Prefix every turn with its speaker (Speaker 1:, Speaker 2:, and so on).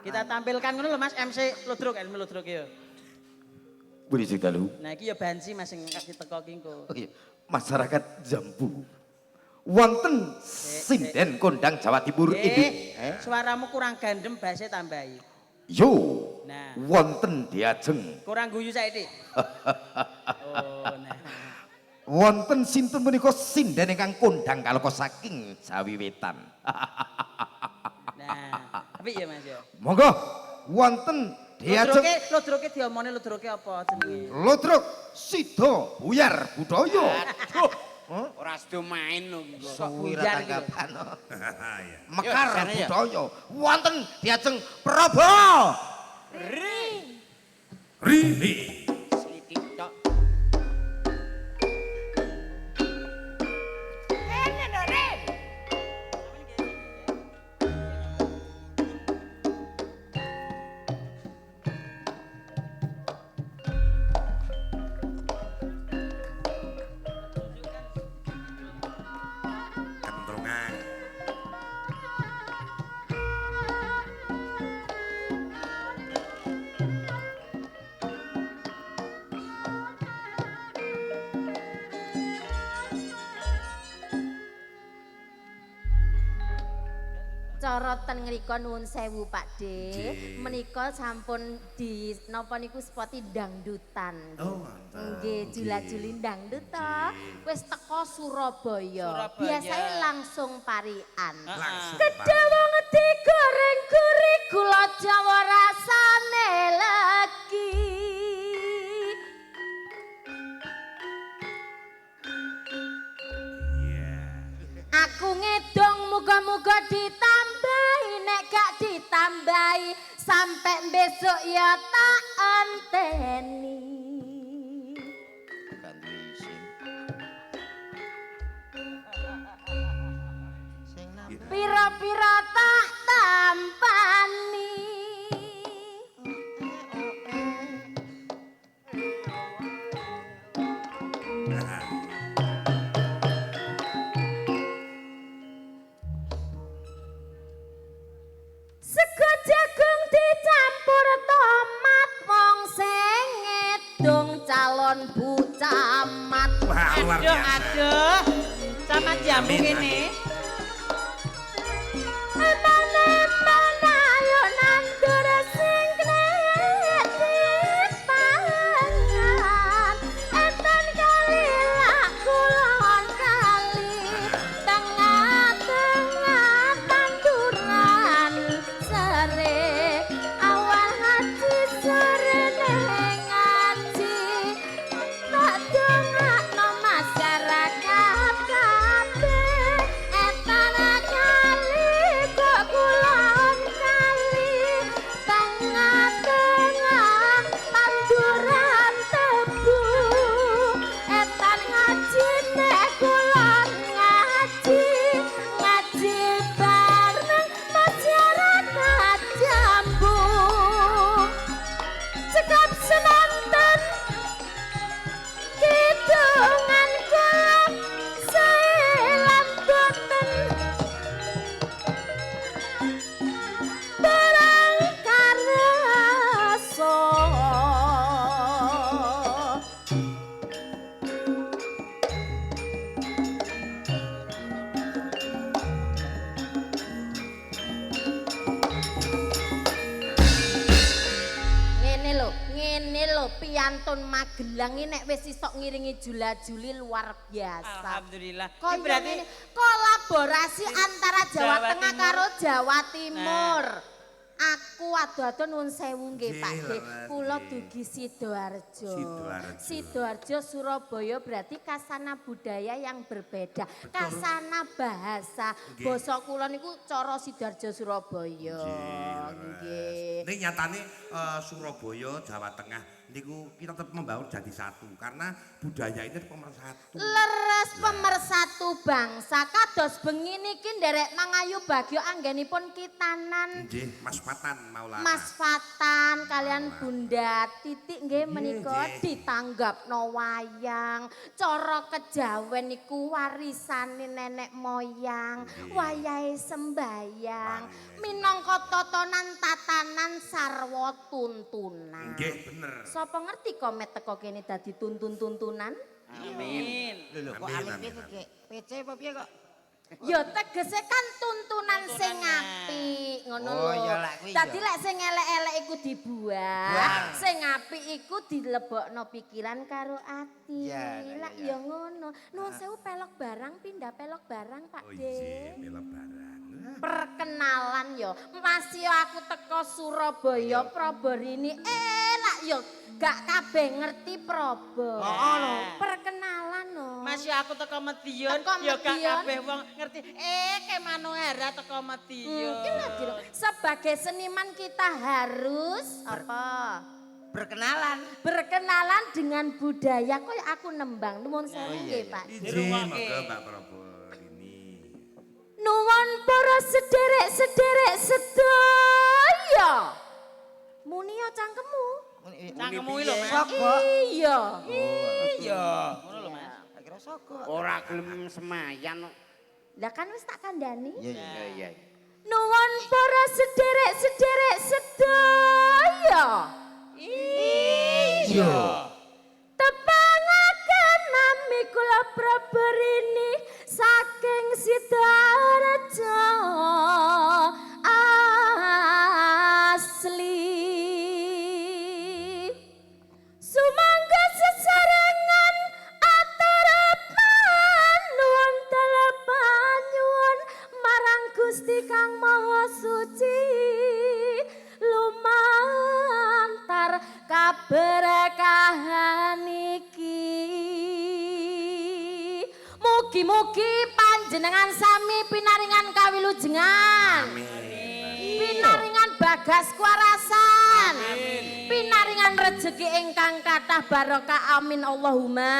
Speaker 1: Kita tampilkan ngono lho Mas MC Ludruk ya.
Speaker 2: Budi sing dalu.
Speaker 1: Nah iki ya bansi Mas sing kasih teko ki engko.
Speaker 2: Oh iya, masyarakat Jambu. Wonten sinden kondang Jawa Timur ini.
Speaker 1: Suaramu kurang gandem base tambahi.
Speaker 2: Yo.
Speaker 1: Nah.
Speaker 2: Wonten diajeng.
Speaker 1: Kurang guyu saiki. Oh, nah.
Speaker 2: Wonten sinten menika sinden ingkang kondang kaloko saking Jawi Wetan.
Speaker 1: Nah, tapi ya Mas ya.
Speaker 2: Monggo wonten diajeng.
Speaker 1: Ludruke diomone ludruke apa jenenge?
Speaker 2: Ludruk Sida Buyar Budaya.
Speaker 3: Aduh. Ora sedo main lho.
Speaker 2: Suwira tanggapan.
Speaker 3: Yuk,
Speaker 2: Mekar
Speaker 3: sana ya.
Speaker 2: budaya. Wonten diajeng Prabu.
Speaker 4: Rini.
Speaker 3: Sithik tok.
Speaker 4: Kentrungan.
Speaker 5: Cara ten ngrika nuwun sewu Pakde. Menika sampun di napa niku spoti dangdutan.
Speaker 4: Oh, mantap.
Speaker 5: Nggih, jula-juli dangdut to. Wis teko Surabaya.
Speaker 1: Surabaya.
Speaker 5: Biasane langsung parian.
Speaker 4: Langsung
Speaker 5: Gedhe wong digoreng guri gula Jawa rasane legi.
Speaker 4: Iya.
Speaker 5: Aku ngedong muga-muga ditambahi nek gak ditambahi sampai besok ya tak enteni.
Speaker 2: Ganti isin.
Speaker 5: Pira-pira tak tampani. Sego jagung dicampur tomat wong sing ngedong calon bucamat.
Speaker 4: Wah, luar biasa.
Speaker 1: Aduh. Sama jambu
Speaker 4: Amin,
Speaker 1: kene.
Speaker 5: Eman-eman ayo nandur sing kredit pangan. Enten kali lak kulon kali tengah-tengah tanduran sere awal hati sore ngaji tak dongakno masyarakat kabeh etan kali kok kulon kali tengah-tengah tanduran tebu etan ngaji nek kulon ngaji ngaji bareng masyarakat Jambu cekap senonton kidungan kula selan boten barang karasa. Ngene lho piantun Magelang iki nek wis isok ngiringi jula-juli luar biasa.
Speaker 1: Alhamdulillah.
Speaker 5: Kok
Speaker 1: Ini berarti
Speaker 5: ini kolaborasi antara Jawa
Speaker 1: Jawa
Speaker 5: Tengah
Speaker 1: Timur.
Speaker 5: karo Jawa Timur. Aku ado-ado nuwun sewu nggih
Speaker 4: Nggih,
Speaker 5: Pakde.
Speaker 4: Mas,
Speaker 5: Kula
Speaker 4: nggih.
Speaker 5: dugi Sidoarjo.
Speaker 4: Sidoarjo.
Speaker 5: Sidoarjo Surabaya berarti kasana budaya yang berbeda. Kasana bahasa.
Speaker 4: Nggih.
Speaker 5: Basa kula niku cara Sidoarjo Surabaya. Nggih.
Speaker 4: Ini nyatane Surabaya, Jawa Tengah niku kita tetap membangun jadi satu karena budaya ini pemersatu.
Speaker 5: Leres Supados pemersatu bangsa kados bengi niki nderek mangayu bagyo anggenipun kitanan
Speaker 4: Nggih, Mas Fatan Maulana.
Speaker 5: Mas Fatan kalian Bunda Titik nggih menika
Speaker 4: nggih.
Speaker 5: ditanggapno wayang. Cara kejawen niku warisane nenek moyang, wayahe sembayang, minangka tatanan tatanan sarwa tuntunan.
Speaker 4: Nggih, bener.
Speaker 5: Sapa ngerti komet teko kene dadi tuntun-tuntunan?
Speaker 1: Amin.
Speaker 3: Lho kok
Speaker 4: Amin,
Speaker 3: amin
Speaker 4: amin,
Speaker 3: piye PC apa piye kok?
Speaker 5: Ya tegese kan tuntunan sing apik ngono
Speaker 3: Oh,
Speaker 5: lho.
Speaker 3: iya lah, kuwi
Speaker 5: Dadi
Speaker 3: iya.
Speaker 5: lek sing elek-elek iku dibuang, sing apik iku dilebokno pikiran karo ati.
Speaker 3: Iya,
Speaker 5: Lah
Speaker 3: iya.
Speaker 5: ya ngono. Nuwun sewu pelok barang pindah pelok barang Pak
Speaker 4: Oh
Speaker 5: De.
Speaker 4: iya, bela barang.
Speaker 5: Perkenalan yo. Masih aku teko Surabaya Proborini. Lah yo gak kabeh ngerti Probo.
Speaker 3: Ngono.
Speaker 5: Perkenalan no.
Speaker 1: Masih aku teko Medion,
Speaker 5: Teko
Speaker 1: ya gak
Speaker 5: Medion.
Speaker 1: kabeh wong ngerti. ke Manohara teko Medion.
Speaker 5: Mungkin lagi loh. Sebagai seniman kita harus apa? Berkenalan dengan budaya. Kok aku nembang nuwun sewu nggih, Pak.
Speaker 4: Nggih, monggo Mbak Prabu ini.
Speaker 5: Nuwun para sederek-sederek sedaya. Muni yo cangkemmu.
Speaker 1: Cangkemmu lho, Mas.
Speaker 5: Iya.
Speaker 1: Iya. Ngono lho, Mas.
Speaker 3: Ora gelem semayan kok.
Speaker 5: Lah kan wis tak kandhani.
Speaker 3: Iya iya.
Speaker 5: Nuwun para sederek-sederek sedaya.
Speaker 1: Iya.
Speaker 5: Tepangaken nami kula Praberini saking Sidoarjo asli. Sumangga sesarengan antara panuwun telepan nyuwun marang Gusti Kang Maha Suci lumantar kaberkahan iki. Mugi-mugi panjenengan sami pinaringan kawilujengan. Pinaringan bagas kuarasan. Pinaringan rejeki ingkang kathah barokah amin Allahumma.